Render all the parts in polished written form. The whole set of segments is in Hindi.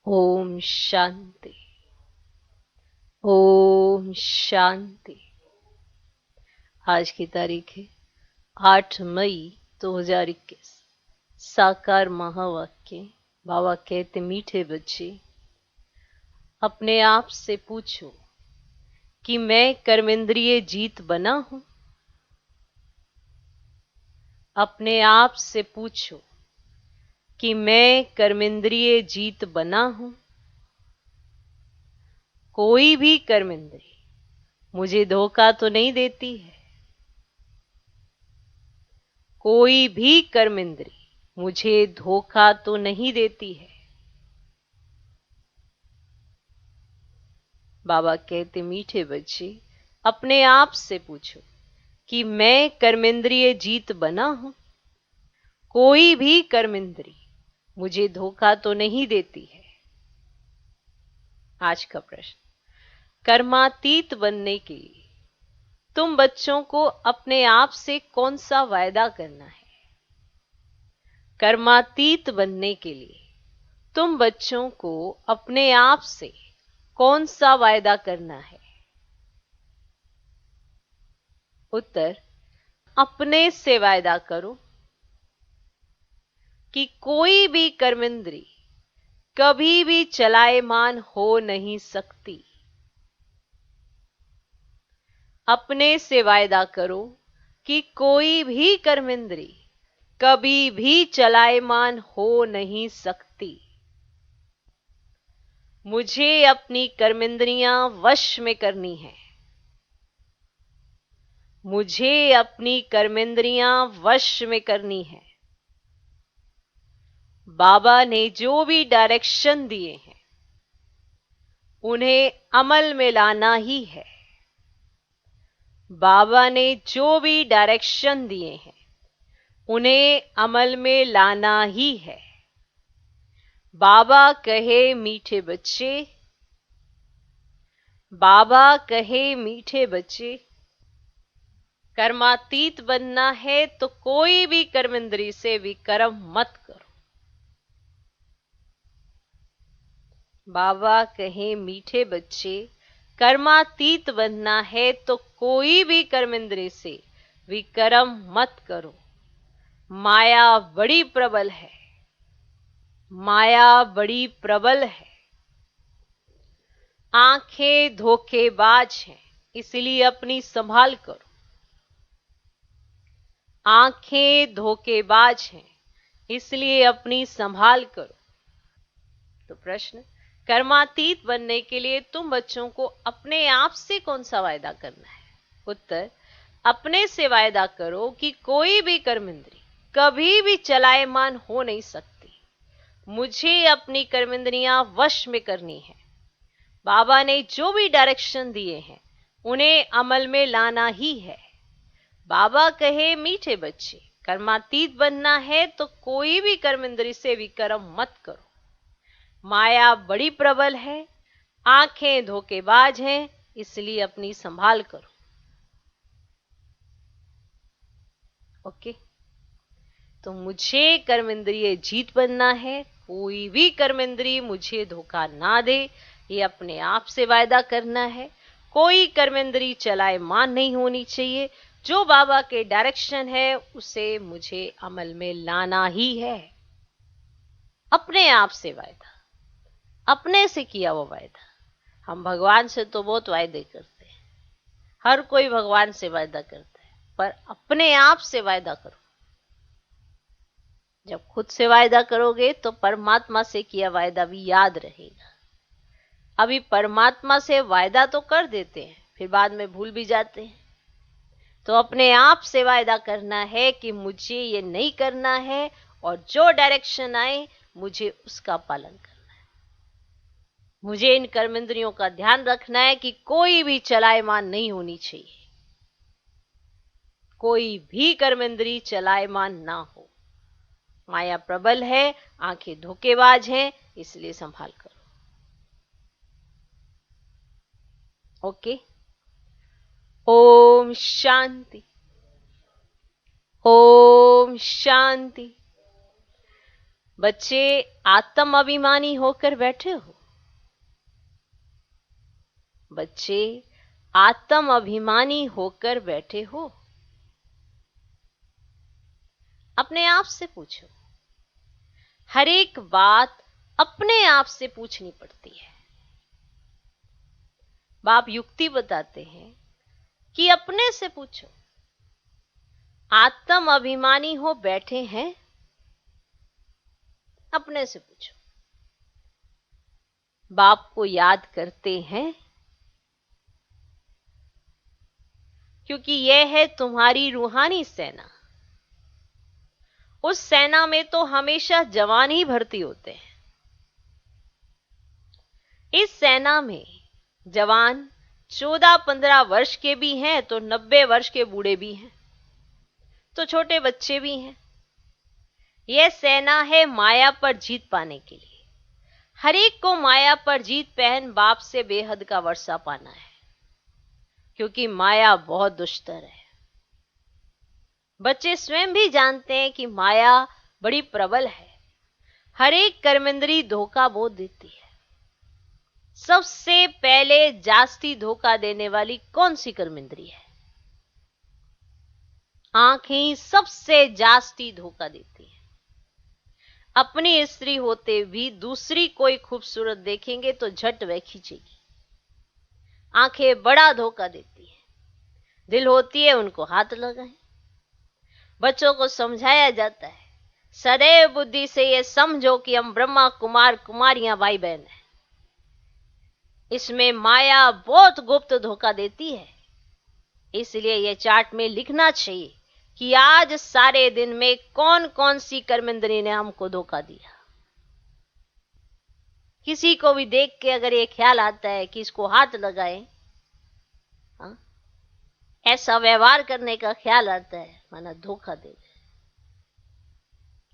ओम शांति। ओम शांति। आज की तारीख है 8 मई 2021। साकार महावाक्य। बाबा कहते, मीठे बच्चे अपने आप से पूछो कि मैं कर्मेंद्रिय जीत बना हूं। अपने आप से पूछो कि मैं कर्मेंद्रिय जीत बना हूं। कोई भी कर्मेंद्रिय मुझे धोखा तो नहीं देती है। कोई भी कर्मेंद्रिय मुझे धोखा तो नहीं देती है। बाबा कहते, मीठे बच्चे अपने आप से पूछो कि मैं कर्मेंद्रिय जीत बना हूं। कोई भी कर्मेंद्रिय मुझे धोखा तो नहीं देती है। आज का प्रश्न, कर्मातीत बनने के लिए तुम बच्चों को अपने आप से कौन सा वायदा करना है? कर्मातीत बनने के लिए तुम बच्चों को अपने आप से कौन सा वायदा करना है? उत्तर, अपने से वायदा करो कि कोई भी कर्मेंद्रिय कभी भी चलायमान हो नहीं सकती। अपने से वायदा करो कि कोई भी कर्मेंद्रिय कभी भी चलायमान हो नहीं सकती। मुझे अपनी कर्मेंद्रियां वश में करनी है। मुझे अपनी कर्मेंद्रियां वश में करनी है। बाबा ने जो भी डायरेक्शन दिए हैं उन्हें अमल में लाना ही है। बाबा ने जो भी डायरेक्शन दिए हैं उन्हें अमल में लाना ही है। बाबा कहे, मीठे बच्चे, बाबा कहे, मीठे बच्चे, कर्मातीत बनना है तो कोई भी कर्मेंद्रिय से विकर्म मत करो। बाबा कहे, मीठे बच्चे, कर्मातीत बनना है तो कोई भी कर्मेंद्रिय से विकर्म मत करो। माया बड़ी प्रबल है। माया बड़ी प्रबल है। आंखें धोखेबाज हैं, इसलिए अपनी संभाल करो। आंखें धोखेबाज हैं, इसलिए अपनी संभाल करो। तो प्रश्न, कर्मातीत बनने के लिए तुम बच्चों को अपने आप से कौन सा वायदा करना है? उत्तर, अपने से वायदा करो कि कोई भी कर्मेंद्रिय कभी भी चलायमान हो नहीं सकती। मुझे अपनी कर्मेंद्रियां वश में करनी है। बाबा ने जो भी डायरेक्शन दिए हैं उन्हें अमल में लाना ही है। बाबा कहे, मीठे बच्चे, कर्मातीत बनना है तो कोई भी कर्मेंद्रिय से विकर्म मत करो। माया बड़ी प्रबल है। आंखें धोखेबाज हैं, इसलिए अपनी संभाल करो। ओके, तो मुझे कर्मेंद्रिय जीत बनना है। कोई भी कर्मेंद्रिय मुझे धोखा ना दे, ये अपने आप से वायदा करना है। कोई कर्मेंद्रिय चलायमान नहीं होनी चाहिए। जो बाबा के डायरेक्शन है उसे मुझे अमल में लाना ही है। अपने आप से वायदा, अपने से किया वो वायदा। हम भगवान से तो बहुत वायदे करते हैं, हर कोई भगवान से वायदा करता है, पर अपने आप से वायदा करो। जब खुद से वायदा करोगे तो परमात्मा से किया वायदा भी याद रहेगा। अभी परमात्मा से वायदा तो कर देते हैं, फिर बाद में भूल भी जाते हैं। तो अपने आप से वायदा करना है कि मुझे ये नहीं करना है, और जो डायरेक्शन आए मुझे उसका पालन करना है। मुझे इन कर्मेंद्रियों का ध्यान रखना है कि कोई भी चलायमान नहीं होनी चाहिए। कोई भी कर्मेंद्रिय चलायमान ना हो। माया प्रबल है, आंखें धोखेबाज हैं, इसलिए संभाल करो। ओके, ओम शांति। ओम शांति। बच्चे आत्म अभिमानी होकर बैठे हो? बच्चे आत्म अभिमानी होकर बैठे हो? अपने आप से पूछो। हर एक बात अपने आप से पूछनी पड़ती है। बाप युक्ति बताते हैं कि अपने से पूछो। आत्म अभिमानी हो बैठे हैं? अपने से पूछो। बाप को याद करते हैं? क्योंकि यह है तुम्हारी रूहानी सेना। उस सेना में तो हमेशा जवान ही भर्ती होते हैं। इस सेना में जवान 14-15 वर्ष के भी हैं, तो 90 वर्ष के बूढ़े भी हैं, तो छोटे बच्चे भी हैं। यह सेना है माया पर जीत पाने के लिए। हर एक को माया पर जीत पहन बाप से बेहद का वर्षा पाना है, क्योंकि माया बहुत दुष्टर है। बच्चे स्वयं भी जानते हैं कि माया बड़ी प्रबल है। हर एक कर्मेंद्री धोखा बोध देती है। सबसे पहले जास्ती धोखा देने वाली कौन सी कर्मेंद्री है? आंखें सबसे जास्ती धोखा देती है। अपनी स्त्री होते भी दूसरी कोई खूबसूरत देखेंगे तो झट वह खींचेगी। आंखें बड़ा धोखा देती है। दिल होती है उनको हाथ लगाएं। बच्चों को समझाया जाता है, सदैव बुद्धि से ये समझो कि हम ब्रह्मा कुमार कुमारियां भाई बहन हैं। इसमें माया बहुत गुप्त धोखा देती है। इसलिए यह चार्ट में लिखना चाहिए कि आज सारे दिन में कौन कौन सी कर्मेंद्री ने हमको धोखा दिया। किसी को भी देख के अगर ये ख्याल आता है कि इसको हाथ लगाएं, ऐसा व्यवहार करने का ख्याल आता है, माना धोखा दे रहे।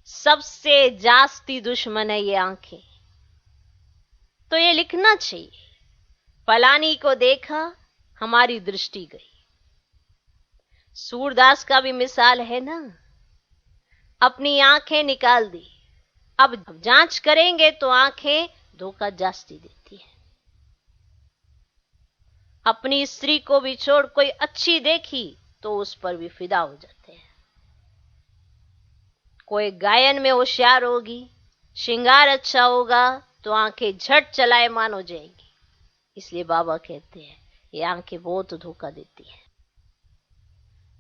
सबसे जास्ती दुश्मन है ये आंखें। तो ये लिखना चाहिए, फलानी को देखा हमारी दृष्टि गई। सूरदास का भी मिसाल है ना, अपनी आंखें निकाल दी। अब जांच करेंगे तो आंखें धोखा जास्ती देती है। अपनी स्त्री को भी छोड़ कोई अच्छी देखी तो उस पर भी फिदा हो जाते हैं। कोई गायन में होशियार होगी, श्रृंगार अच्छा होगा तो आंखें झट चलायमान हो जाएंगी। इसलिए बाबा कहते हैं ये आंखें बहुत धोखा देती हैं।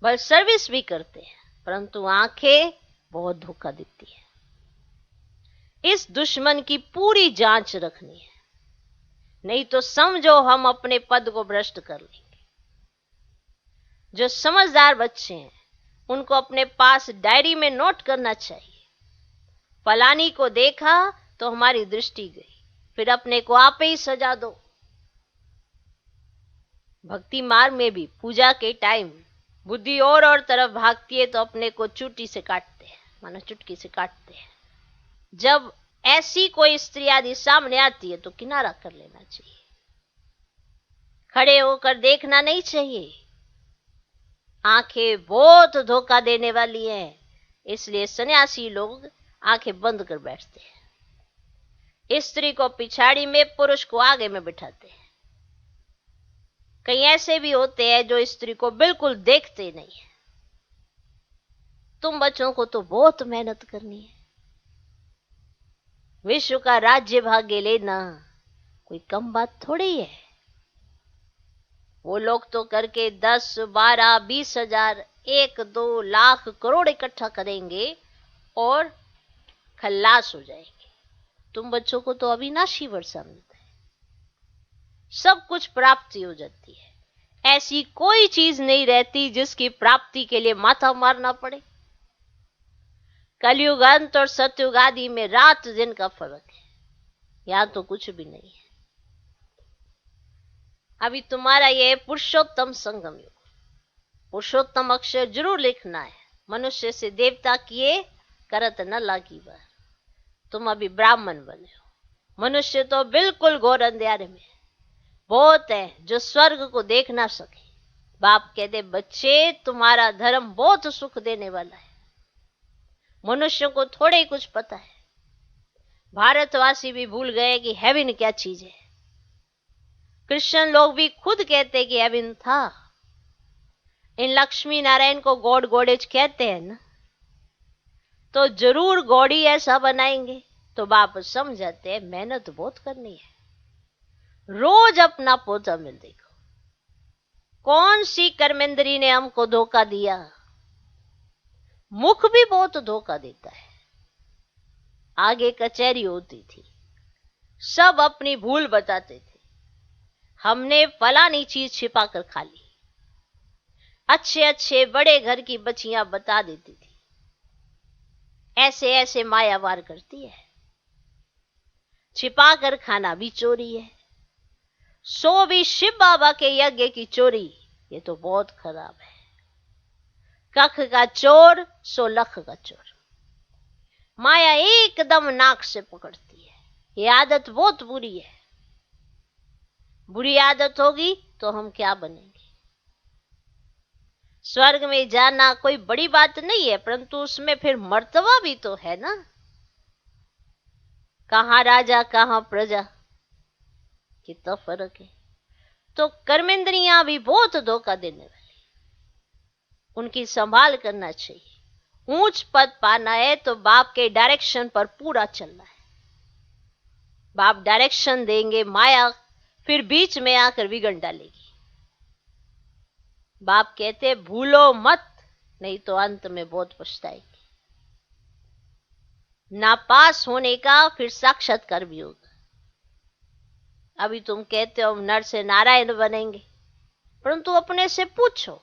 बस सर्विस भी करते हैं, परंतु आंखें बहुत धोखा देती है। इस दुश्मन की पूरी जांच रखनी है, नहीं तो समझो हम अपने पद को भ्रष्ट कर लेंगे। जो समझदार बच्चे हैं उनको अपने पास डायरी में नोट करना चाहिए, फलानी को देखा तो हमारी दृष्टि गई, फिर अपने को आप ही सजा दो। भक्ति मार्ग में भी पूजा के टाइम बुद्धि और तरफ भागती है तो अपने को चुटकी से काटते हैं, माना चुटकी से काटते हैं। जब ऐसी कोई स्त्री आदि सामने आती है तो किनारा कर लेना चाहिए, खड़े होकर देखना नहीं चाहिए। आंखें बहुत धोखा देने वाली हैं, इसलिए सन्यासी लोग आंखें बंद कर बैठते हैं। स्त्री को पिछाड़ी में, पुरुष को आगे में बिठाते हैं। कई ऐसे भी होते हैं जो स्त्री को बिल्कुल देखते नहीं है। तुम बच्चों को तो बहुत मेहनत करनी है। विश्व का राज्य भाग्य लेना कोई कम बात थोड़ी है। वो लोग तो करके 10, 12, 20 हजार, 1, 2 लाख करोड़ इकट्ठा करेंगे और खल्लास हो जाएंगे। तुम बच्चों को तो अविनाशी वर्षा मिलता है, सब कुछ प्राप्ति हो जाती है। ऐसी कोई चीज नहीं रहती जिसकी प्राप्ति के लिए माथा मारना पड़े। कलयुग अंत और सतयुग आदि में रात दिन का फर्क है, यहां तो कुछ भी नहीं है। अभी तुम्हारा ये पुरुषोत्तम संगम युग, पुरुषोत्तम अक्षर जरूर लिखना है। मनुष्य से देवता किए करत न लागी बार। तुम अभी ब्राह्मण बने हो, मनुष्य तो बिल्कुल घोर अंधेरे में। बहुत है जो स्वर्ग को देख ना सके। बाप कहते बच्चे तुम्हारा धर्म बहुत सुख देने वाला है। मनुष्य को थोड़े कुछ पता है, भारतवासी भी भूल गए कि हेवन क्या चीज है। क्रिश्चियन लोग भी खुद कहते कि हेवन था। इन लक्ष्मी नारायण को गॉड गॉडेज कहते हैं ना, तो जरूर गॉड ही ऐसा बनाएंगे। तो बाप समझाते हैं मेहनत बहुत करनी है। रोज अपना पोता मिल देखो। कौन सी कर्मेंद्री ने हमको धोखा दिया? मुख भी बहुत धोखा देता है। आगे कचहरी होती थी, सब अपनी भूल बताते थे। हमने फलानी चीज छिपा कर खा ली। अच्छे अच्छे बड़े घर की बच्चियां बता देती थी। ऐसे ऐसे मायावार करती है। छिपा कर खाना भी चोरी है। सो भी शिव बाबा के यज्ञ की चोरी, ये तो बहुत खराब है। कख का चोर सो लख का चोर। माया एकदम नाक से पकड़ती है। ये आदत बहुत बुरी है। बुरी आदत होगी तो हम क्या बनेंगे? स्वर्ग में जाना कोई बड़ी बात नहीं है, परंतु उसमें फिर मर्तबा भी तो है ना। कहां राजा कहां प्रजा, कितना फर्क है। तो कर्मेंद्रियां भी बहुत धोखा देने वाली, उनकी संभाल करना चाहिए। ऊंच पद पाना है तो बाप के डायरेक्शन पर पूरा चलना है। बाप डायरेक्शन देंगे, माया फिर बीच में आकर बिगड़ डालेगी। बाप कहते भूलो मत, नहीं तो अंत में बहुत पछताएगी। नापास होने का फिर साक्षात्कार भी होगा। अभी तुम कहते हो नर से नारायण बनेंगे, परंतु अपने से पूछो,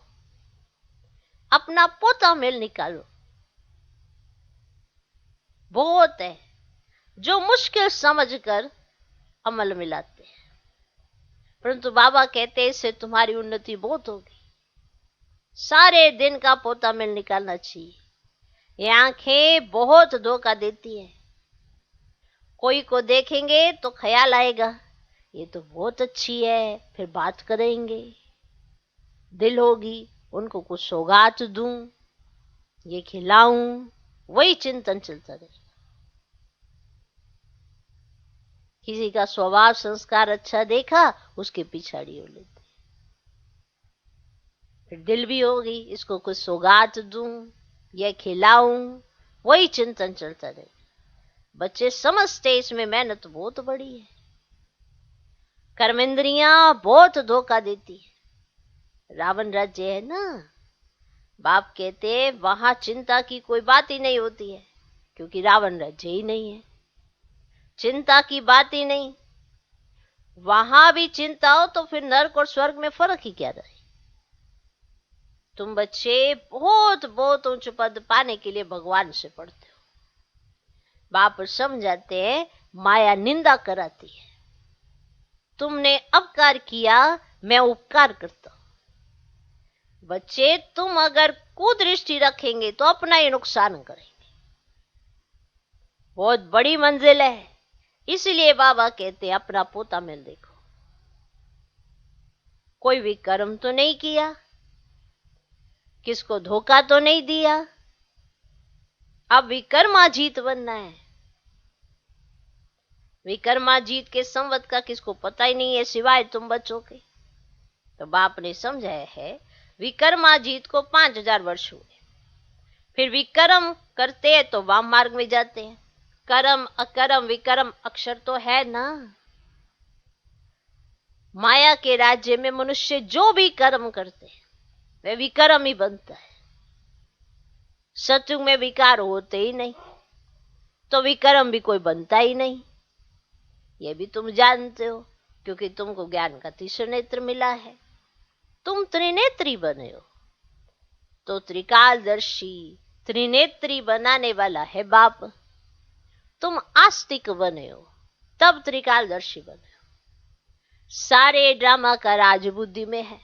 अपना पोता मेल निकालो। बहुत है जो मुश्किल समझकर अमल में लाते हैं, परंतु बाबा कहते हैं इससे तुम्हारी उन्नति बहुत होगी। सारे दिन का पोता मेल निकालना चाहिए। ये आंखें बहुत धोखा देती हैं। कोई को देखेंगे तो ख्याल आएगा ये तो बहुत अच्छी है, फिर बात करेंगे। दिल होगी उनको कुछ सौगात दूं, ये खिलाऊं, वही चिंतन चलता रहे। किसी का स्वभाव संस्कार अच्छा देखा, उसके पिछाड़ी हो लेते। फिर दिल भी होगी इसको कुछ सौगात दूं, ये खिलाऊं, वही चिंतन चलता रहे। बच्चे समझते इसमें मेहनत बहुत बड़ी है। कर्मेंद्रियां बहुत धोखा देती है। रावण राज्य है ना, बाप कहते वहां चिंता की कोई बात ही नहीं होती है, क्योंकि रावण राज्य ही नहीं है। चिंता की बात ही नहीं। वहां भी चिंता हो तो फिर नरक और स्वर्ग में फर्क ही क्या रहे। तुम बच्चे बहुत बहुत उच्च पद पाने के लिए भगवान से पढ़ते हो। बाप समझाते हैं माया निंदा कराती है। तुमने अपकार किया, मैं उपकार करता हूं। बच्चे तुम अगर कुदृष्टि रखेंगे तो अपना ही नुकसान करेंगे। बहुत बड़ी मंजिल है, इसलिए बाबा कहते हैं अपना पोता मेल देखो। कोई भी कर्म तो नहीं किया, किसको धोखा तो नहीं दिया। अब विकर्माजीत बनना है। विकर्माजीत के संवत का किसको पता ही नहीं है सिवाय तुम बच्चों के। तो बाप ने समझाया है विकर्माजीत को 5000 वर्ष हुए। फिर विकर्म करते हैं तो वाम मार्ग में जाते हैं। कर्म अकर्म विकर्म अक्षर तो है ना। माया के राज्य में मनुष्य जो भी कर्म करते हैं वह विकर्म ही बनता है। सत्युग में विकार होते ही नहीं, तो विकर्म भी कोई बनता ही नहीं। ये भी तुम जानते हो, क्योंकि तुमको ज्ञान का तीसरा नेत्र मिला है। तुम त्रिनेत्री बने हो, तो त्रिकालदर्शी त्रिनेत्री बनाने वाला है बाप। तुम आस्तिक बने हो, तब त्रिकालदर्शी बने हो। सारे ड्रामा का राज बुद्धि में है।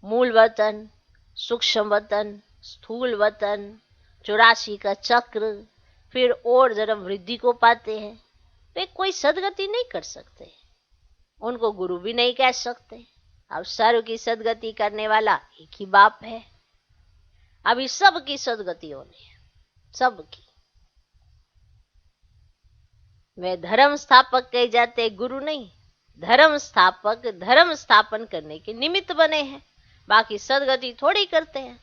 मूल वतन, सूक्ष्म वतन, स्थूल वतन, 84 का चक्र, फिर और जन्म वृद्धि को पाते हैं। वे कोई सदगति नहीं कर सकते, उनको गुरु भी नहीं कह सकते। अब सर्व की सदगति करने वाला एक ही बाप है। अभी सबकी सदगति होनी है, सबकी। वे धर्म स्थापक कहे जाते, गुरु नहीं। धर्म स्थापक धर्म स्थापन करने के निमित्त बने हैं, बाकी सदगति थोड़ी करते हैं।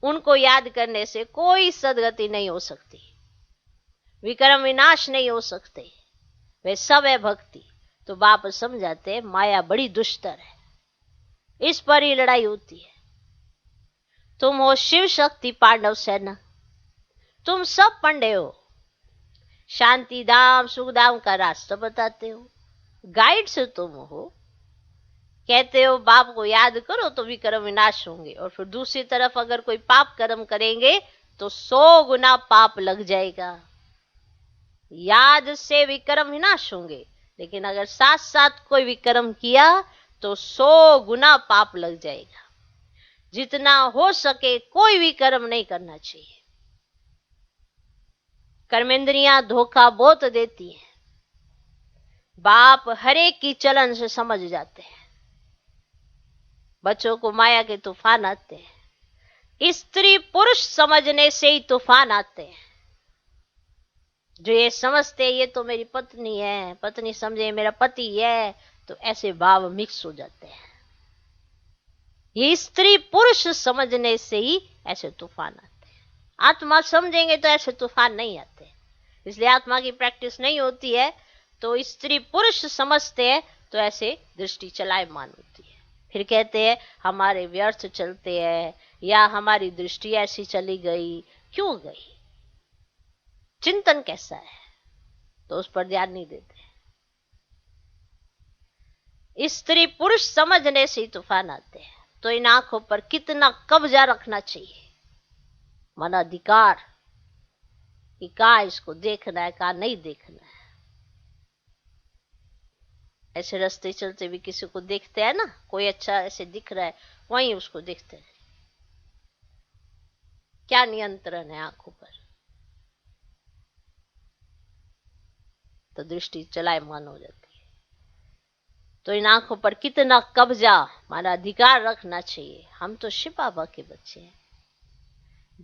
उनको याद करने से कोई सदगति नहीं हो सकती, विक्रम विनाश नहीं हो सकते। वे सब है भक्ति। तो बाप समझाते हैं माया बड़ी दुष्टर है, इस पर ही लड़ाई होती है। तुम हो शिव शक्ति पांडव सेना, तुम सब पंडे हो, शांति धाम सुख धाम का रास्ता बताते हो, गाइड से तुम हो। कहते हो बाप को याद करो तो विक्रम विनाश होंगे, और फिर दूसरी तरफ अगर कोई पाप कर्म करेंगे तो 100 गुना पाप लग जाएगा। याद से विक्रम विनाश होंगे, लेकिन अगर साथ साथ कोई विक्रम किया तो 100 गुना पाप लग जाएगा। जितना हो सके कोई विक्रम नहीं करना चाहिए। कर्मेंद्रियां धोखा बहुत देती हैं। बाप हरेक की चलन से समझ जाते हैं। बच्चों को माया के तूफान आते हैं, स्त्री पुरुष समझने से ही तूफान आते हैं। जो ये समझते ये तो मेरी पत्नी है, पत्नी समझे मेरा पति है, तो ऐसे भाव मिक्स हो जाते हैं। ये स्त्री पुरुष समझने से ही ऐसे तूफान आते हैं। आत्मा समझेंगे तो ऐसे तूफान नहीं आते। इसलिए आत्मा की प्रैक्टिस नहीं होती है तो स्त्री पुरुष समझते हैं तो ऐसे दृष्टि चलायमान होती है। फिर कहते हैं हमारे व्यर्थ चलते हैं, या हमारी दृष्टि ऐसी चली गई, क्यों गई, चिंतन कैसा है, तो उस पर ध्यान नहीं देते। स्त्री पुरुष समझने से ही तूफान आते हैं। तो इन आंखों पर कितना कब्जा रखना चाहिए, मन अधिकार कि कहाँ इसको देखना है कहाँ नहीं देखना है। ऐसे रास्ते चलते भी किसी को देखते हैं ना, कोई अच्छा ऐसे दिख रहा है वहीं उसको देखते हैं। क्या नियंत्रण है आंखों पर, तो दृष्टि चलायमान हो जाती है। तो इन आंखों पर कितना कब्जा, हमारा अधिकार रखना चाहिए। हम तो शिव बाबा के बच्चे हैं।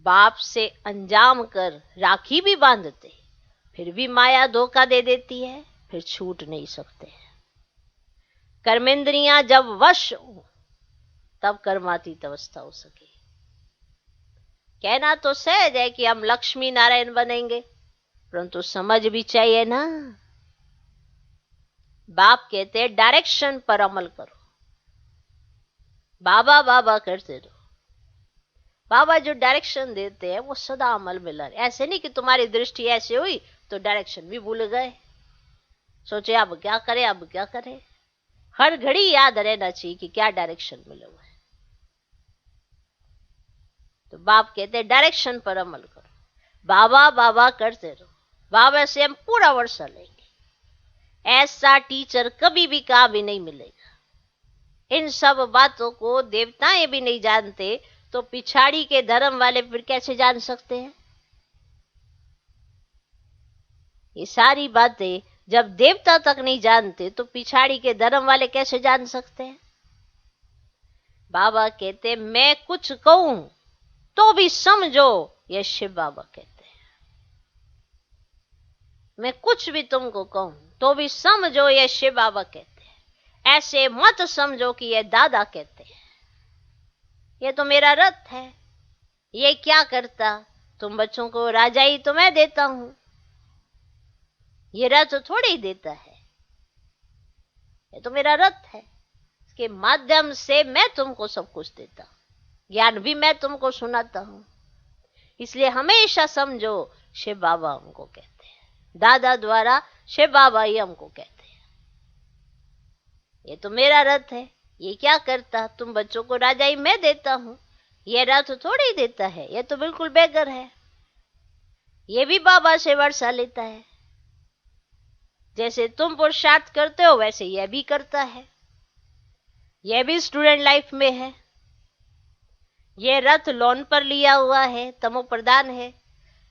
बाप से अंजाम कर राखी भी बांधते, फिर भी माया धोखा दे देती है, फिर छूट नहीं सकते हैं। कर्मेंद्रियां जब वश हो तब कर्मातीत अवस्था हो सके। कहना तो सहज है कि हम लक्ष्मी नारायण बनेंगे, परंतु समझ भी चाहिए ना। बाप कहते हैं डायरेक्शन पर अमल करो, बाबा बाबा करते रहो। बाबा जो डायरेक्शन देते हैं वो सदा अमल में ला रहे। ऐसे नहीं कि तुम्हारी दृष्टि ऐसे हुई तो डायरेक्शन भी भूल गए, सोचे अब क्या करें अब क्या करें। हर घड़ी याद रहना चाहिए कि क्या डायरेक्शन मिला हुआ है। तो बाप कहते हैं डायरेक्शन पर अमल करो, बाबा बाबा करते रहो। बाबा से हम पूरा वर्षा लेंगे। ऐसा टीचर कभी भी कहा भी नहीं मिलेगा। इन सब बातों को देवताएं भी नहीं जानते, तो पिछाड़ी के धर्म वाले फिर कैसे जान सकते हैं। ये सारी बातें जब देवता तक नहीं जानते तो पिछाड़ी के धर्म वाले कैसे जान सकते हैं। बाबा कहते मैं कुछ कहूं तो भी समझो, ये शिव बाबा कहते हैं। मैं कुछ भी तुमको कहूं तो भी समझो, ये शिव बाबा कहते हैं। ऐसे मत समझो कि ये दादा कहते हैं। ये तो मेरा रथ है, ये क्या करता, तुम बच्चों को राजाई तो मैं देता हूं, ये रथ थोड़ी ही देता है। ये तो मेरा रथ है, इसके माध्यम से मैं तुमको सब कुछ देता हूं, ज्ञान भी मैं तुमको सुनाता हूं। इसलिए हमेशा समझो शिव बाबा हमको कहते हैं, दादा द्वारा शिव बाबा ही हमको कहते हैं। ये तो मेरा रथ है, ये क्या करता, तुम बच्चों को राजाई मैं देता हूं, ये रथ थोड़ी देता है, ये तो बिल्कुल बेगर है। ये भी बाबा से वर्षा लेता है। जैसे तुम पुरुषार्थ करते हो वैसे यह भी करता है। यह भी स्टूडेंट लाइफ में है। यह रथ लोन पर लिया हुआ है, तमो प्रधान है।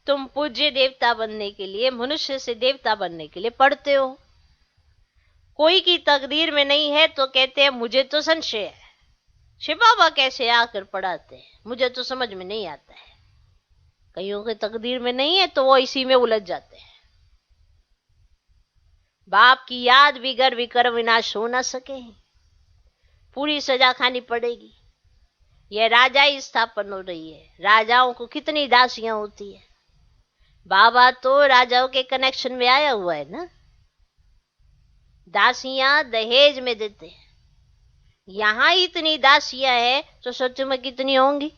तुम पूज्य देवता बनने के लिए, मनुष्य से देवता बनने के लिए पढ़ते हो। कोई की तकदीर में नहीं है तो कहते हैं मुझे तो संशय है, शिव बाबा कैसे आकर पढ़ाते हैं, मुझे तो समझ में नहीं आता है। कईयों के तकदीर में नहीं है तो वो इसी में उलझ जाते हैं। बाप की याद बिगर विक्रम विनाश हो न सके, पूरी सजा खानी पड़ेगी। यह राजाई स्थापन हो रही है, राजाओं को कितनी दासियां होती है। बाबा तो राजाओं के कनेक्शन में आया हुआ है ना, दासियां दहेज में देते हैं। यहां इतनी दासियां है तो सच में कितनी होंगी।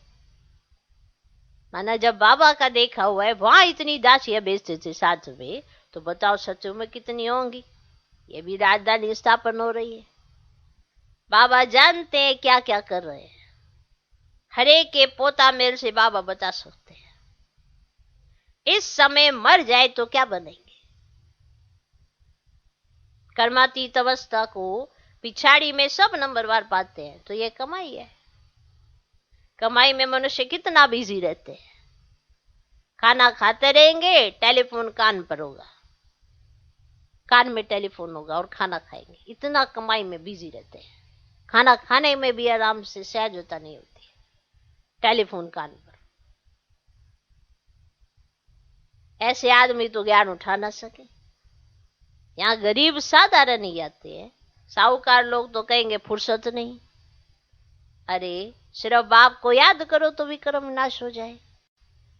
माना जब बाबा का देखा हुआ है वहां इतनी दासियां बेचते थे साथ में, तो बताओ सचों में कितनी होंगी। ये भी राजधानी स्थापन हो रही है। बाबा जानते हैं क्या क्या कर रहे हैं। हरे के पोता मेल से बाबा बता सकते हैं। इस समय मर जाए तो क्या बनेंगे। कर्मातीत अवस्था को पिछाड़ी में सब नंबरवार पाते हैं, तो ये कमाई है। कमाई में मनुष्य कितना बिजी रहते हैं। खाना खाते रहेंगे, टेलीफोन कान पर होगा, कान में टेलीफोन होगा और खाना खाएंगे। इतना कमाई में बिजी रहते हैं। खाना खाने में भी आराम से सहजता नहीं होती, टेलीफोन कान पर। ऐसे आदमी तो ज्ञान उठा ना सके। यहाँ गरीब साधारण ही आते हैं, साहूकार लोग तो कहेंगे फुर्सत नहीं। अरे सिर्फ बाप को याद करो तो विक्रम नाश हो जाए।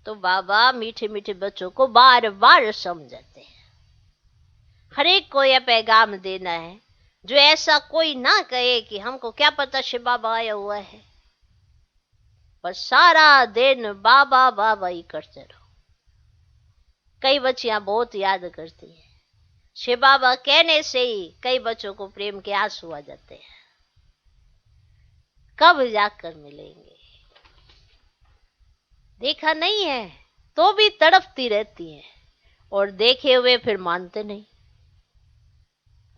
तो बाबा मीठे मीठे बच्चों को बार बार समझाते हैं। हर एक को यह पैगाम देना है, जो ऐसा कोई ना कहे कि हमको क्या पता शिव बाबा आया हुआ है। बस सारा दिन बाबा बाबा ही करते रहो। कई बच्चियां बहुत याद करती हैं। शिव बाबा कहने से ही कई बच्चों को प्रेम के आंसू आ जाते हैं। कब जाकर मिलेंगे। देखा नहीं है तो भी तड़पती रहती हैं, और देखे हुए फिर मानते नहीं,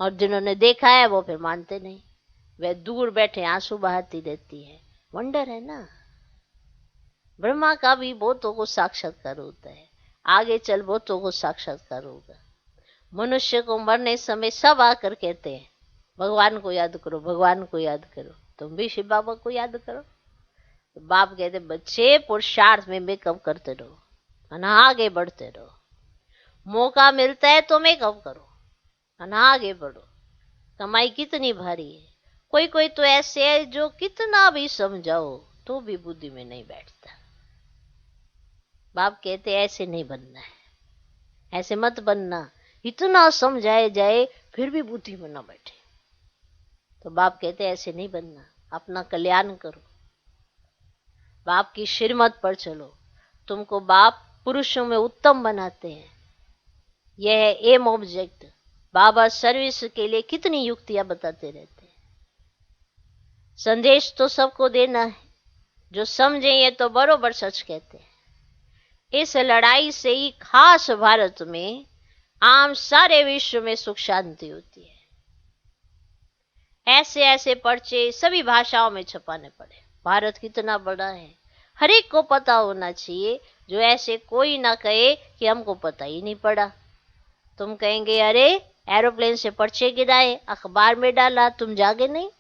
और जिन्होंने देखा है वो फिर मानते नहीं। वे दूर बैठे आंसू बहाती रहती है। वंडर है ना। ब्रह्मा का भी बहुतों को साक्षात्कार होता है, आगे चल बहुतों को साक्षात्कार होगा। मनुष्य को मरने समय सब आकर कहते हैं भगवान को याद करो, भगवान को याद करो। तुम भी शिव बाबा को याद करो। तो बाप कहते बच्चे पुरुषार्थ में मेकअप करते रहो, है ना, आगे बढ़ते रहो। मौका मिलता है तो मेकअप करो, है ना, आगे बढ़ो। कमाई कितनी भारी है। कोई कोई तो ऐसे है जो कितना भी समझाओ तो भी बुद्धि में नहीं बैठता। बाप कहते ऐसे नहीं बनना है, ऐसे मत बनना। इतना समझाए जाए फिर भी बुद्धि में ना बैठे। तो बाप कहते ऐसे नहीं बनना, अपना कल्याण करो, बाप की श्रीमत पर चलो। तुमको बाप पुरुषों में उत्तम बनाते हैं। यह है एम ऑब्जेक्ट। बाबा सर्विस के लिए कितनी युक्तियां बताते रहते हैं। संदेश तो सबको देना है, जो समझे ये तो बरोबर सच कहते हैं। इस लड़ाई से ही खास भारत में, आम सारे विश्व में सुख शांति होती है। ऐसे ऐसे पर्चे सभी भाषाओं में छपाने पड़े। भारत कितना बड़ा है, हर एक को पता होना चाहिए। जो ऐसे कोई ना कहे कि हमको पता ही नहीं पड़ा। तुम कहेंगे अरे एरोप्लेन से पर्चे गिराए, अखबार में डाला, तुम जागे नहीं।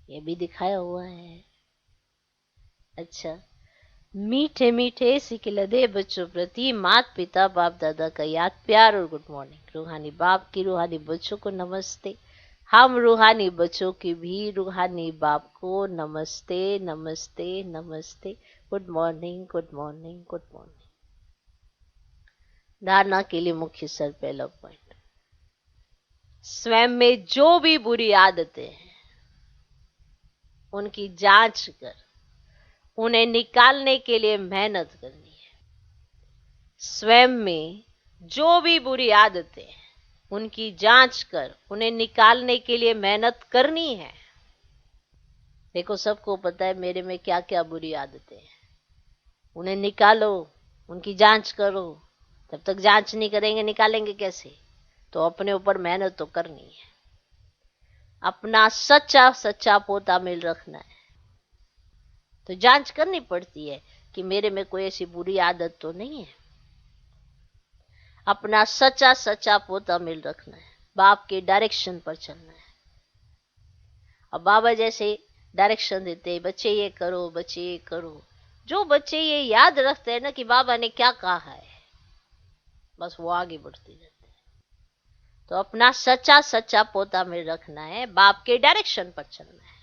ये भी दिखाया हुआ है। अच्छा, मीठे मीठे सिकिलदे बच्चों प्रति माता पिता बाप दादा का याद प्यार और गुड मॉर्निंग। रूहानी बाप की रूहानी बच्चों को नमस्ते। हम रूहानी बच्चों की भी रूहानी बाप को नमस्ते नमस्ते नमस्ते। Good morning good morning good morning. धारणा के लिए मुख्य सर पहला पॉइंट, स्वयं में जो भी बुरी आदतें हैं उनकी जांच कर उन्हें निकालने के लिए मेहनत करनी है। स्वयं में जो भी बुरी आदतें हैं उनकी जांच कर उन्हें निकालने के लिए मेहनत करनी है। देखो सबको पता है मेरे में क्या क्या बुरी आदतें हैं, उन्हें निकालो, उनकी जांच करो। जब तक जांच नहीं करेंगे निकालेंगे कैसे। तो अपने ऊपर मेहनत तो करनी है, अपना सच्चा सच्चा पोता मिल रखना है। तो जांच करनी पड़ती है कि मेरे में कोई ऐसी बुरी आदत तो नहीं है। अपना सच्चा सच्चा पोता मिल रखना है, बाप के डायरेक्शन पर चलना है। अब बाबा जैसे डायरेक्शन देते हैं, बच्चे ये करो, बच्चे ये करो। जो बच्चे ये याद रखते हैं ना कि बाबा ने क्या कहा है, बस वो आगे बढ़ते रहते हैं। तो अपना सच्चा सच्चा पोता में रखना है, बाप के डायरेक्शन पर चलना है।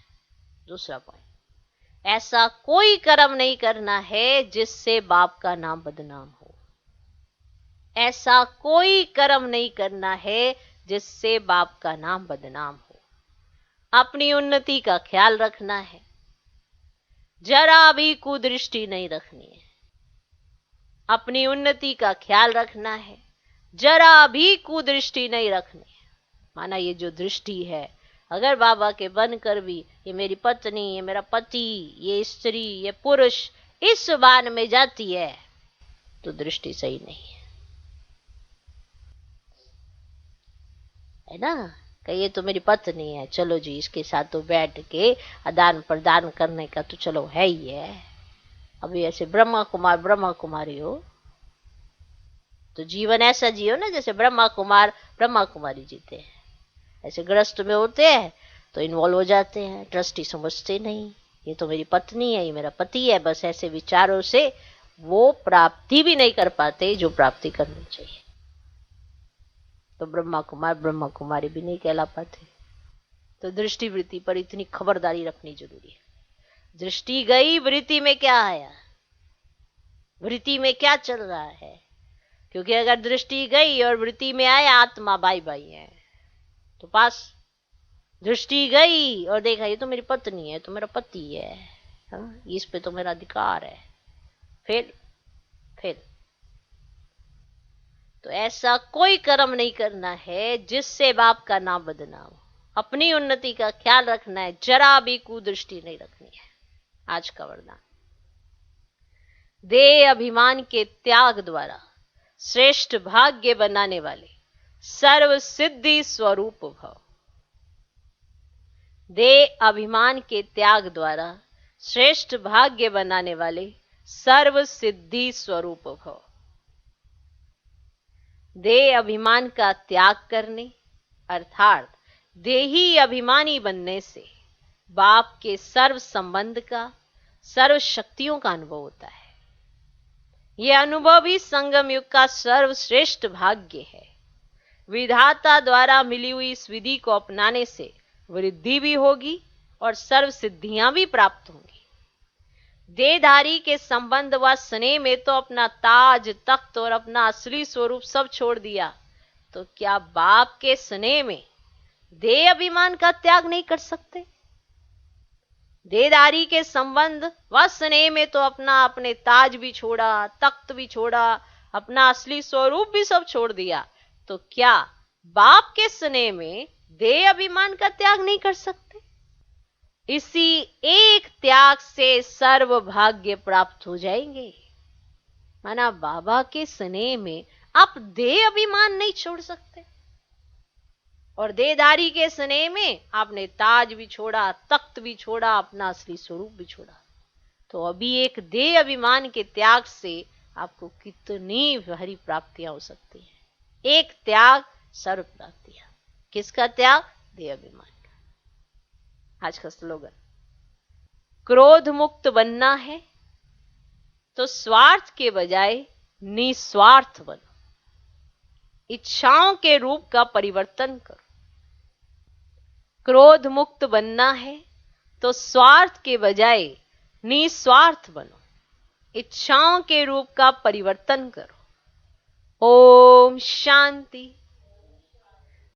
दूसरा पॉइंट, ऐसा कोई कर्म नहीं करना है जिससे बाप का नाम बदनाम हो। ऐसा कोई कर्म नहीं करना है जिससे बाप का नाम बदनाम हो। अपनी उन्नति का ख्याल रखना है, जरा भी कुदृष्टि नहीं रखनी है। अपनी उन्नति का ख्याल रखना है, जरा भी कुदृष्टि नहीं रखनी है। माना ये जो दृष्टि है, अगर बाबा के बनकर भी ये मेरी पत्नी, ये मेरा पति, ये स्त्री, ये पुरुष इस बान में जाती है तो दृष्टि सही नहीं है ना। कि ये तो मेरी पत्नी है, चलो जी इसके साथ तो बैठ के आदान प्रदान करने का तो चलो है ही है। अभी ऐसे ब्रह्मा कुमार ब्रह्मा कुमारी हो तो जीवन ऐसा जियो ना जैसे ब्रह्मा कुमार ब्रह्मा कुमारी जीते हैं। ऐसे गृहस्थ में होते हैं तो इन्वॉल्व हो जाते हैं, ट्रस्टी समझते नहीं, ये तो मेरी पत्नी है, ये मेरा पति है। बस ऐसे विचारों से वो प्राप्ति भी नहीं कर पाते जो प्राप्ति करनी चाहिए। तो ब्रह्मा कुमार ब्रह्मा कुमारी भी नहीं कहला पाते। तो दृष्टि वृत्ति पर इतनी खबरदारी रखनी जरूरी है। दृष्टि गई, वृत्ति में क्या आया, वृत्ति में क्या चल रहा है। क्योंकि अगर दृष्टि गई और वृत्ति में आया, आत्मा बाई बाई है तो पास। दृष्टि गई और देखा ये तो मेरी पत्नी है, तो मेरा पति है, हाँ, इस पे तो मेरा अधिकार है, फिर तो ऐसा कोई कर्म नहीं करना है जिससे बाप का नाम बदनाम हो। अपनी उन्नति का ख्याल रखना है, जरा भी कुदृष्टि नहीं रखनी है। आज का वरदान, देह अभिमान के त्याग द्वारा श्रेष्ठ भाग्य बनाने वाले सर्व सिद्धि स्वरूप भव। देह अभिमान के त्याग द्वारा श्रेष्ठ भाग्य बनाने वाले सर्व सिद्धि स्वरूप भव। देह अभिमान का त्याग करने अर्थात देही अभिमानी बनने से बाप के सर्व संबंध का, सर्व शक्तियों का अनुभव होता है। यह अनुभव ही संगम युग का सर्वश्रेष्ठ भाग्य है। विधाता द्वारा मिली हुई इस विधि को अपनाने से वृद्धि भी होगी और सर्व सिद्धियां भी प्राप्त होंगी। देहधारी के संबंध व स्नेह में तो अपना ताज तख्त और अपना असली स्वरूप सब छोड़ दिया, तो क्या बाप के स्नेह में देह अभिमान का त्याग नहीं कर सकते? देहधारी के संबंध व स्नेह में तो अपने ताज भी छोड़ा, तख्त भी छोड़ा, अपना असली स्वरूप भी सब छोड़ दिया, तो क्या बाप के स्नेह में देह अभिमान का त्याग नहीं कर सकते? इसी एक त्याग से सर्व भाग्य प्राप्त हो जाएंगे। माना बाबा के स्नेह में आप देह अभिमान नहीं छोड़ सकते, और देहधारी के स्नेह में आपने ताज भी छोड़ा, तख्त भी छोड़ा, अपना असली स्वरूप भी छोड़ा। तो अभी एक देह अभिमान के त्याग से आपको कितनी भारी प्राप्तियां हो सकती हैं। एक त्याग सर्व प्राप्तियां। किसका त्याग? देह अभिमान का। आज का स्लोगन, क्रोध मुक्त बनना है तो स्वार्थ के बजाय निस्वार्थ बनो। इच्छाओं के रूप का परिवर्तन करो। क्रोध मुक्त बनना है तो स्वार्थ के बजाय निस्वार्थ बनो। इच्छाओं के रूप का परिवर्तन करो। ओम शांति।